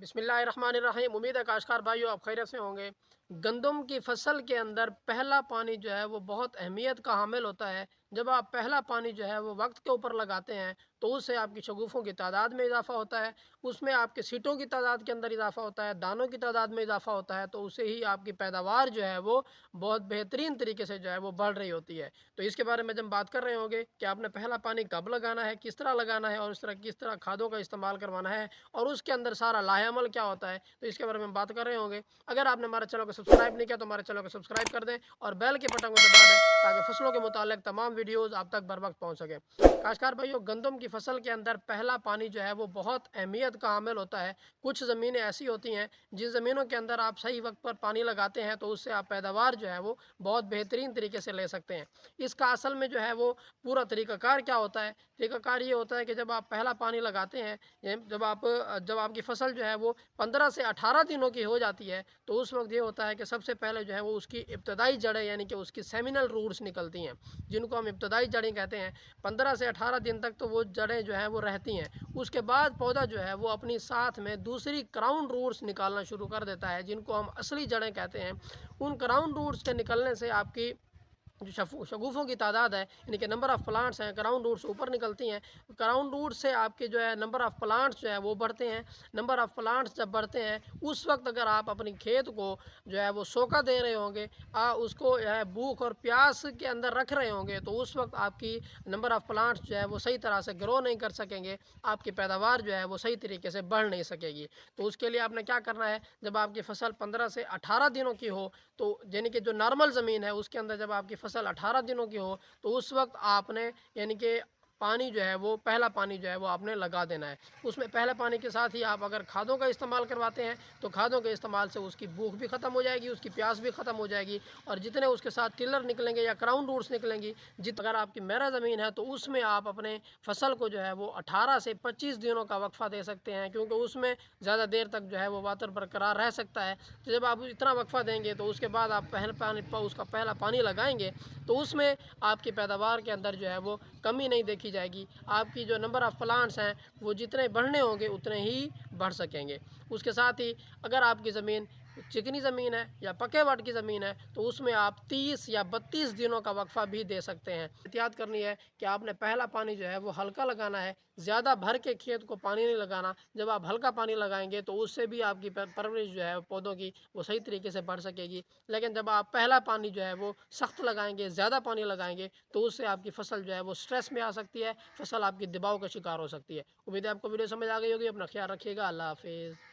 بسم اللہ الرحمن الرحیم۔ امید ہے کاشتکار بھائیو آپ خیریت سے ہوں گے۔ گندم کی فصل کے اندر پہلا پانی جو ہے وہ بہت اہمیت کا حامل ہوتا ہے۔ جب آپ پہلا پانی جو ہے وہ وقت کے اوپر لگاتے ہیں تو اس سے آپ کی شگوفوں کی تعداد میں اضافہ ہوتا ہے، اس میں آپ کے سیٹوں کی تعداد کے اندر اضافہ ہوتا ہے، دانوں کی تعداد میں اضافہ ہوتا ہے، تو اس سے ہی آپ کی پیداوار جو ہے وہ بہت بہترین طریقے سے جو ہے وہ بڑھ رہی ہوتی ہے۔ تو اس کے بارے میں جب بات کر رہے ہوں گے کہ آپ نے پہلا پانی کب لگانا ہے، کس طرح لگانا ہے، اور کس طرح کھادوں کا استعمال کروانا ہے، اور اس کے اندر سارا لاہ عمل کیا ہوتا ہے، تو اس کے بارے میں بات کر رہے ہوں گے۔ اگر آپ نے ہمارے چینل کو سبسکرائب نہیں کیا تو ہمارے چینل کو سبسکرائب کر دیں اور بیل کے بٹن کو دبا دیں تاکہ فصلوں کے متعلق تمام ویڈیوز آپ تک بر وقت پہنچ سکیں۔ کاشتکار بھائیو، گندم کی فصل کے اندر پہلا پانی جو ہے وہ بہت اہمیت کا حامل ہوتا ہے۔ کچھ زمینیں ایسی ہوتی ہیں جن زمینوں کے اندر آپ صحیح وقت پر پانی لگاتے ہیں تو اس سے آپ پیداوار جو ہے وہ بہت بہترین طریقے سے لے سکتے ہیں۔ اس کا اصل میں جو ہے وہ پورا طریقہ کار کیا ہوتا ہے؟ طریقہ کار یہ ہوتا ہے کہ جب آپ پہلا پانی لگاتے ہیں، جب آپ کی فصل جو ہے وہ 15 سے 18 دنوں کی ہو جاتی ہے تو اس وقت یہ ہوتا ہے کہ سب سے پہلے جو ہے وہ اس کی ابتدائی جڑیں یعنی کہ اس کی سیمینل روٹس نکلتی ہیں، جن کو ہم ابتدائی جڑیں کہتے ہیں۔ 15 سے 18 دن تک تو وہ جڑیں جو ہیں وہ رہتی ہیں۔ اس کے بعد پودا جو ہے وہ اپنی ساتھ میں دوسری کراؤن روٹس نکالنا شروع کر دیتا ہے، جن کو ہم اصلی جڑیں کہتے ہیں۔ ان کراؤن روٹس کے نکلنے سے آپ کی جو شگوفوں کی تعداد ہے یعنی کہ نمبر آف پلانٹس ہیں، کراؤن روٹس اوپر نکلتی ہیں۔ کراؤن روٹ سے آپ کے جو ہے نمبر آف پلانٹس جو ہے وہ بڑھتے ہیں۔ نمبر آف پلانٹس جب بڑھتے ہیں اس وقت اگر آپ اپنی کھیت کو جو ہے وہ سوکا دے رہے ہوں گے، اس کو جو ہے بھوک اور پیاس کے اندر رکھ رہے ہوں گے، تو اس وقت آپ کی نمبر آف پلانٹس جو ہے وہ صحیح طرح سے گرو نہیں کر سکیں گے، آپ کی پیداوار جو ہے وہ صحیح طریقے سے بڑھ نہیں سکے گی۔ تو اس کے لیے آپ نے کیا کرنا ہے، جب آپ کی فصل 15 سے 18 دنوں کی ہو تو یعنی کہ جو نارمل زمین ہے اس کے اندر جب آپ کی فصل 18 دنوں کی ہو تو اس وقت آپ نے یعنی کہ پانی جو ہے وہ پہلا پانی جو ہے وہ آپ نے لگا دینا ہے۔ اس میں پہلے پانی کے ساتھ ہی آپ اگر کھادوں کا استعمال کرواتے ہیں تو کھادوں کے استعمال سے اس کی بھوک بھی ختم ہو جائے گی، اس کی پیاس بھی ختم ہو جائے گی، اور جتنے اس کے ساتھ ٹلر نکلیں گے یا کراؤن روٹس نکلیں گی، اگر آپ کی میرا زمین ہے تو اس میں آپ اپنے فصل کو جو ہے وہ 18 سے 25 دنوں کا وقفہ دے سکتے ہیں، کیونکہ اس میں زیادہ دیر تک جو ہے وہ واٹر برقرار رہ سکتا ہے۔ تو جب آپ اتنا وقفہ دیں گے تو اس کے بعد آپ اس کا پہلا پانی لگائیں گے تو اس میں آپ کی پیداوار کے اندر جو ہے وہ کمی نہیں دیکھی جائے گی۔ آپ کی جو نمبر آف پلانٹس ہیں وہ جتنے بڑھنے ہوں گے اتنے ہی بڑھ سکیں گے۔ اس کے ساتھ ہی اگر آپ کی زمین چکنی زمین ہے یا پکے وٹ کی زمین ہے تو اس میں آپ 30 یا 32 دنوں کا وقفہ بھی دے سکتے ہیں۔ احتیاط کرنی ہے کہ آپ نے پہلا پانی جو ہے وہ ہلکا لگانا ہے، زیادہ بھر کے کھیت کو پانی نہیں لگانا۔ جب آپ ہلکا پانی لگائیں گے تو اس سے بھی آپ کی پرورش جو ہے پودوں کی وہ صحیح طریقے سے بڑھ سکے گی، لیکن جب آپ پہلا پانی جو ہے وہ سخت لگائیں گے، زیادہ پانی لگائیں گے تو اس سے آپ کی فصل جو ہے وہ سٹریس میں آ سکتی ہے، فصل آپ کی دباؤ کا شکار ہو سکتی ہے۔ امید ہے آپ کو ویڈیو سمجھ آ گئی ہوگی۔ اپنا خیال رکھیے گا۔ اللہ حافظ۔